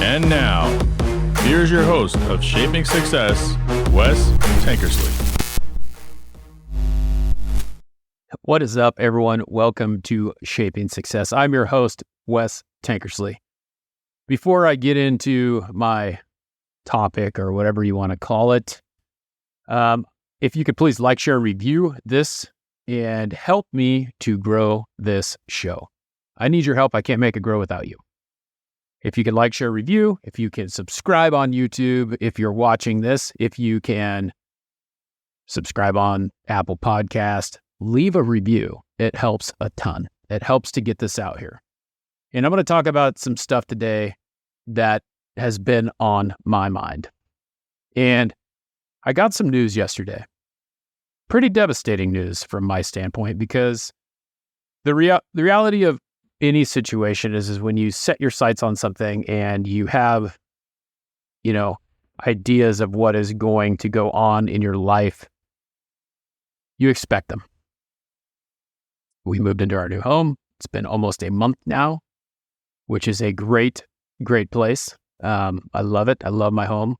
And now, here's your host of Shaping Success, Wes Tankersley. What is up, everyone? Welcome to Shaping Success. I'm your host, Wes Tankersley. Before I get into my topic or whatever you want to call it, if you could please like, share, review this and help me to grow this show. I need your help. I can't make it grow without you. If you can like, share, review, if you can subscribe on YouTube, if you're watching this, if you can subscribe on Apple Podcast, leave a review. It helps a ton. It helps to get this out here. And I'm going to talk about some stuff today that has been on my mind. And I got some news yesterday. Pretty devastating news from my standpoint, because the reality of any situation is when you set your sights on something and you have, ideas of what is going to go on in your life, you expect them. We moved into our new home. It's been almost a month now, which is a great, great place. I love it. I love my home.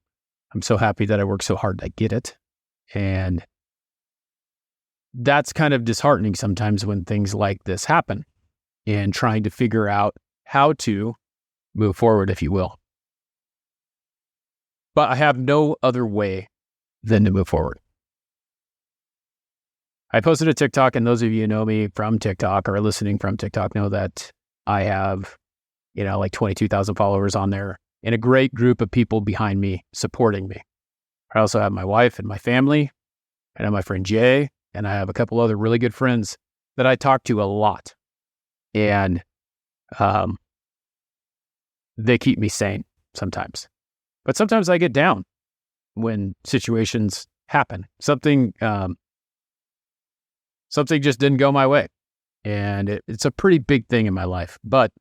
I'm so happy that I worked so hard to get it. And that's kind of disheartening sometimes when things like this happen, and trying to figure out how to move forward, if you will. But I have no other way than to move forward. I posted a TikTok, and those of you who know me from TikTok or are listening from TikTok know that I have, like 22,000 followers on there and a great group of people behind me supporting me. I also have my wife and my family, and I have my friend Jay, and I have a couple other really good friends that I talk to a lot. And they keep me sane sometimes. But sometimes I get down when situations happen. Something just didn't go my way. And it's a pretty big thing in my life. But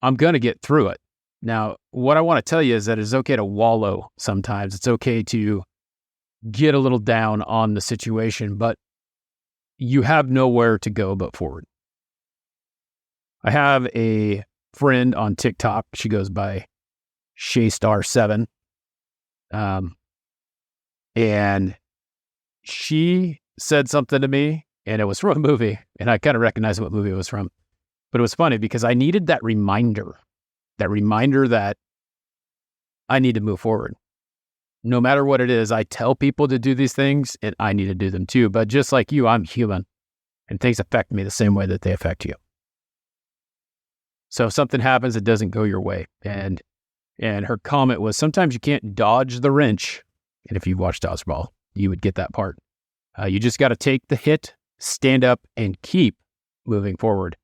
I'm going to get through it. Now, what I want to tell you is that it's okay to wallow sometimes. It's okay to get a little down on the situation, but you have nowhere to go but forward. I have a friend on TikTok. She goes by Shaystar7. And she said something to me, and it was from a movie, and I kind of recognized what movie it was from. But it was funny because I needed that reminder that I need to move forward. No matter what it is, I tell people to do these things, and I need to do them too. But just like you, I'm human, and things affect me the same way that they affect you. So if something happens, it doesn't go your way. And her comment was, sometimes you can't dodge the wrench. And if you've watched Dodgeball, you would get that part. You just got to take the hit, stand up, and keep moving forward.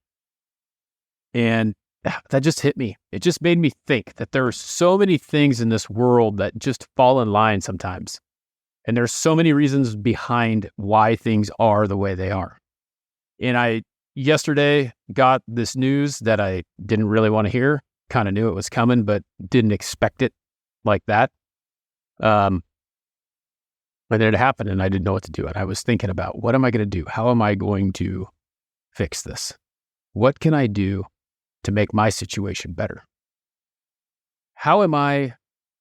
And that just hit me. It just made me think that there are so many things in this world that just fall in line sometimes. And there's so many reasons behind why things are the way they are. And I yesterday got this news that I didn't really want to hear. Kind of knew it was coming, but didn't expect it like that. And then it happened, and I didn't know what to do. And I was thinking about, what am I going to do? How am I going to fix this? What can I do to make my situation better? How am I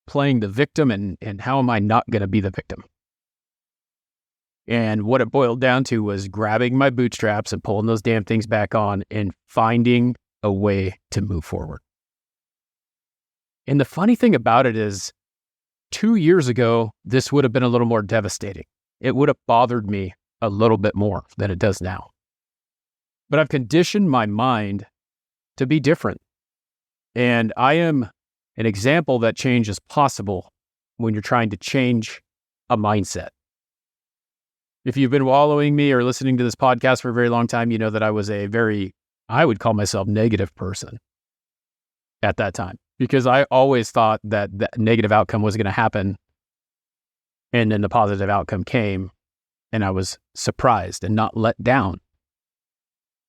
playing the victim, and how am I not going to be the victim? And what it boiled down to was grabbing my bootstraps and pulling those damn things back on and finding a way to move forward. And the funny thing about it is, 2 years ago, this would have been a little more devastating. It would have bothered me a little bit more than it does now. But I've conditioned my mind to be different. And I am an example that change is possible when you're trying to change a mindset. If you've been following me or listening to this podcast for a very long time, you know that I was I would call myself negative person at that time, because I always thought that the negative outcome was going to happen. And then the positive outcome came, and I was surprised and not let down.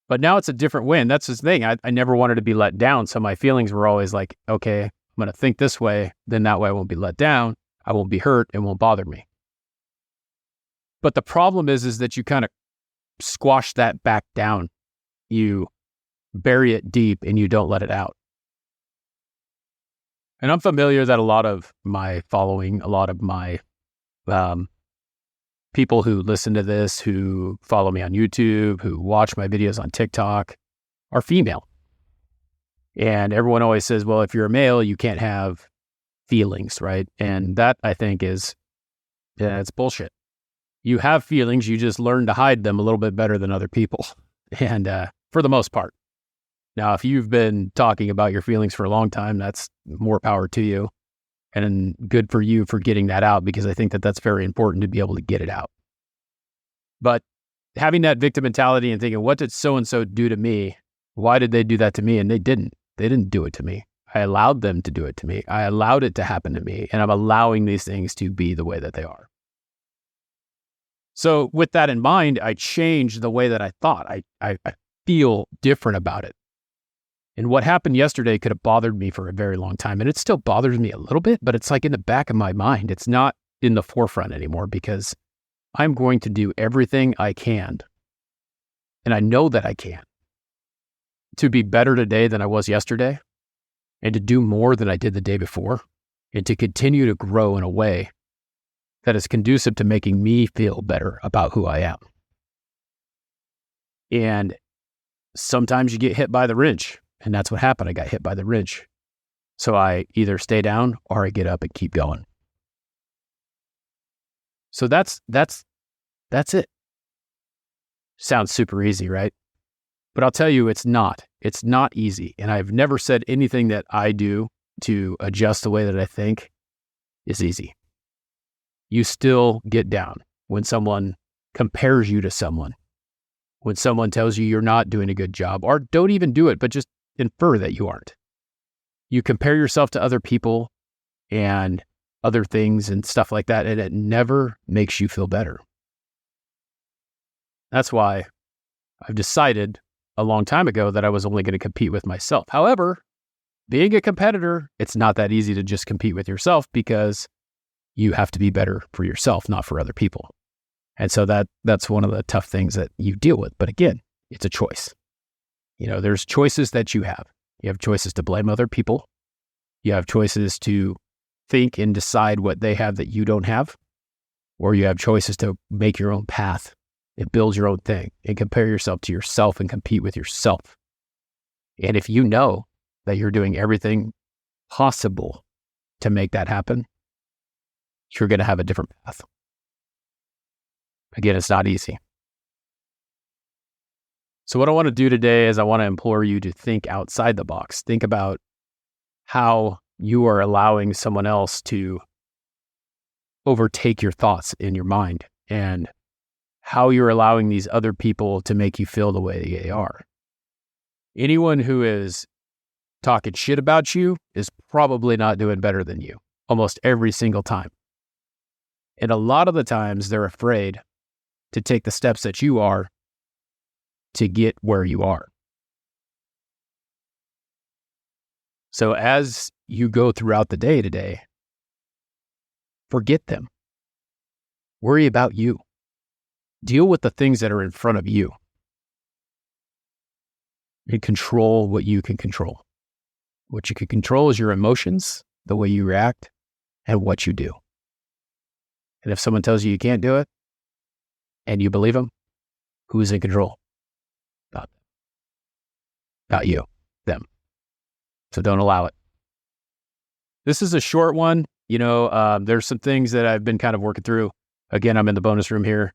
But now it's a different way. And that's the thing. I never wanted to be let down. So my feelings were always like, okay, I'm going to think this way. Then that way I won't be let down. I won't be hurt. It won't bother me. But the problem is that you kind of squash that back down. You bury it deep and you don't let it out. And I'm familiar that a lot of my following, a lot of my people who listen to this, who follow me on YouTube, who watch my videos on TikTok, are female. And everyone always says, well, if you're a male, you can't have feelings, right? And that, I think, it's bullshit. You have feelings, you just learn to hide them a little bit better than other people. And for the most part. Now, if you've been talking about your feelings for a long time, that's more power to you. And good for you for getting that out, because I think that that's very important to be able to get it out. But having that victim mentality and thinking, what did so-and-so do to me? Why did they do that to me? And they didn't. They didn't do it to me. I allowed them to do it to me. I allowed it to happen to me. And I'm allowing these things to be the way that they are. So with that in mind, I changed the way that I thought. I feel different about it. And what happened yesterday could have bothered me for a very long time. And it still bothers me a little bit, but it's like in the back of my mind. It's not in the forefront anymore, because I'm going to do everything I can. And I know that I can, to be better today than I was yesterday, and to do more than I did the day before, and to continue to grow in a way that is conducive to making me feel better about who I am. And sometimes you get hit by the wrench. And that's what happened. I got hit by the wrench. So I either stay down or I get up and keep going. So that's it. Sounds super easy, right? But I'll tell you, it's not. It's not easy. And I've never said anything that I do to adjust the way that I think is easy. You still get down when someone compares you to someone, when someone tells you you're not doing a good job, or don't even do it, but just infer that you aren't. You compare yourself to other people and other things and stuff like that, and it never makes you feel better. That's why I've decided a long time ago that I was only going to compete with myself. However, being a competitor, it's not that easy to just compete with yourself, because you have to be better for yourself, not for other people. And so that's one of the tough things that you deal with. But again, it's a choice. You know, there's choices that you have. You have choices to blame other people. You have choices to think and decide what they have that you don't have. Or you have choices to make your own path and build your own thing and compare yourself to yourself and compete with yourself. And if you know that you're doing everything possible to make that happen, you're going to have a different path. Again, it's not easy. So what I want to do today is I want to implore you to think outside the box. Think about how you are allowing someone else to overtake your thoughts in your mind, and how you're allowing these other people to make you feel the way they are. Anyone who is talking shit about you is probably not doing better than you, almost every single time. And a lot of the times they're afraid to take the steps that you are to get where you are. So as you go throughout the day today, forget them. Worry about you. Deal with the things that are in front of you. And control what you can control. What you can control is your emotions, the way you react, and what you do. And if someone tells you you can't do it, and you believe them, who's in control? Not you, them. So don't allow it. This is a short one. You know, there's some things that I've been kind of working through. Again, I'm in the bonus room here.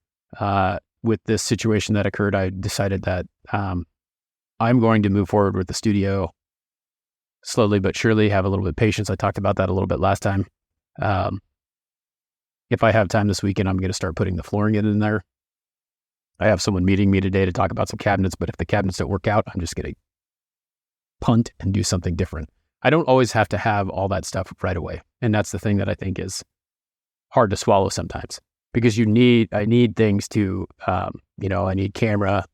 With this situation that occurred, I decided that I'm going to move forward with the studio slowly but surely, have a little bit of patience. I talked about that a little bit last time. If I have time this weekend, I'm going to start putting the flooring in there. I have someone meeting me today to talk about some cabinets, but if the cabinets don't work out, I'm just going to punt and do something different. I don't always have to have all that stuff right away. And that's the thing that I think is hard to swallow sometimes, because I need things to, I need camera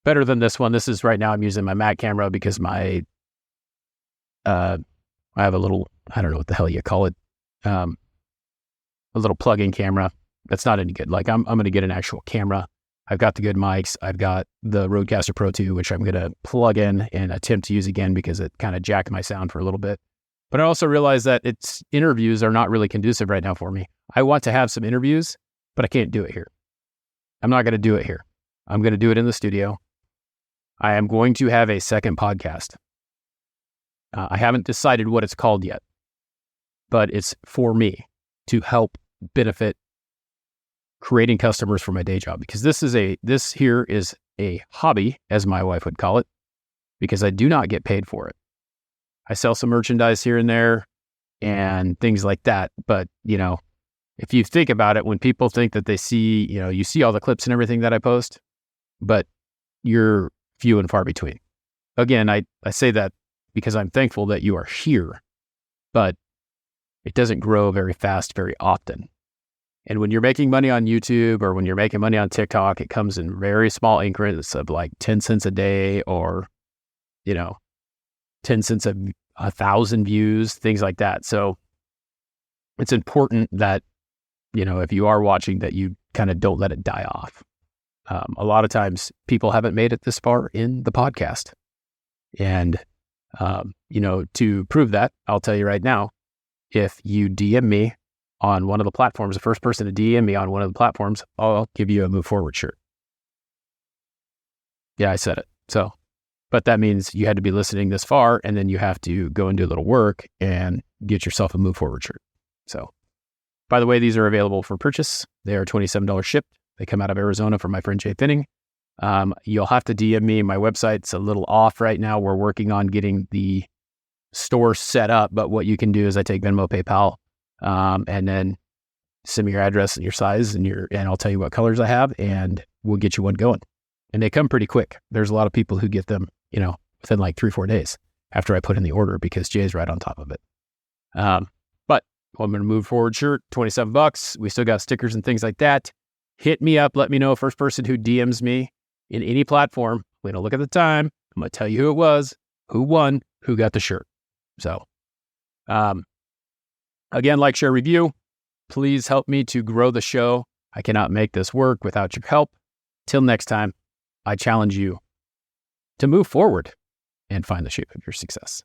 better than this one. This is right now I'm using my Mac camera because I have a little, I don't know what the hell you call it. A little plug-in camera. That's not any good. Like I'm going to get an actual camera. I've got the good mics. I've got the Rodecaster Pro 2, which I'm going to plug in and attempt to use again because it kind of jacked my sound for a little bit. But I also realize that interviews are not really conducive right now for me. I want to have some interviews, but I can't do it here. I'm not going to do it here. I'm going to do it in the studio. I am going to have a second podcast. I haven't decided what it's called yet, but it's for me to help benefit creating customers for my day job, because this here is a hobby, as my wife would call it, because I do not get paid for it. I sell some merchandise here and there and things like that. But, if you think about it, when people think that they see, you see all the clips and everything that I post, but you're few and far between. Again, I say that because I'm thankful that you are here, but it doesn't grow very fast, very often. And when you're making money on YouTube or when you're making money on TikTok, it comes in very small increments of like 10 cents a day or, 10 cents of 1,000 views, things like that. So it's important that, if you are watching, that you kind of don't let it die off. A lot of times people haven't made it this far in the podcast. And, to prove that, I'll tell you right now, if you DM me on one of the platforms, the first person to DM me on one of the platforms, I'll give you a Move Forward shirt. Yeah, I said it. So, but that means you had to be listening this far, and then you have to go and do a little work and get yourself a Move Forward shirt. So, by the way, these are available for purchase. They are $27 shipped. They come out of Arizona from my friend Jay Finning. You'll have to DM me. My website's a little off right now. We're working on getting the store set up, but what you can do is I take Venmo, PayPal, and then send me your address and your size and I'll tell you what colors I have, and we'll get you one going. And they come pretty quick. There's a lot of people who get them, within like 3-4 days after I put in the order, because Jay's right on top of it. But I'm going to Move Forward shirt, $27. We still got stickers and things like that. Hit me up. Let me know. First person who DMs me in any platform, we're going to look at the time. I'm going to tell you who it was, who won, who got the shirt. So, again, like, share, review. Please help me to grow the show. I cannot make this work without your help. Till next time, I challenge you to move forward and find the shape of your success.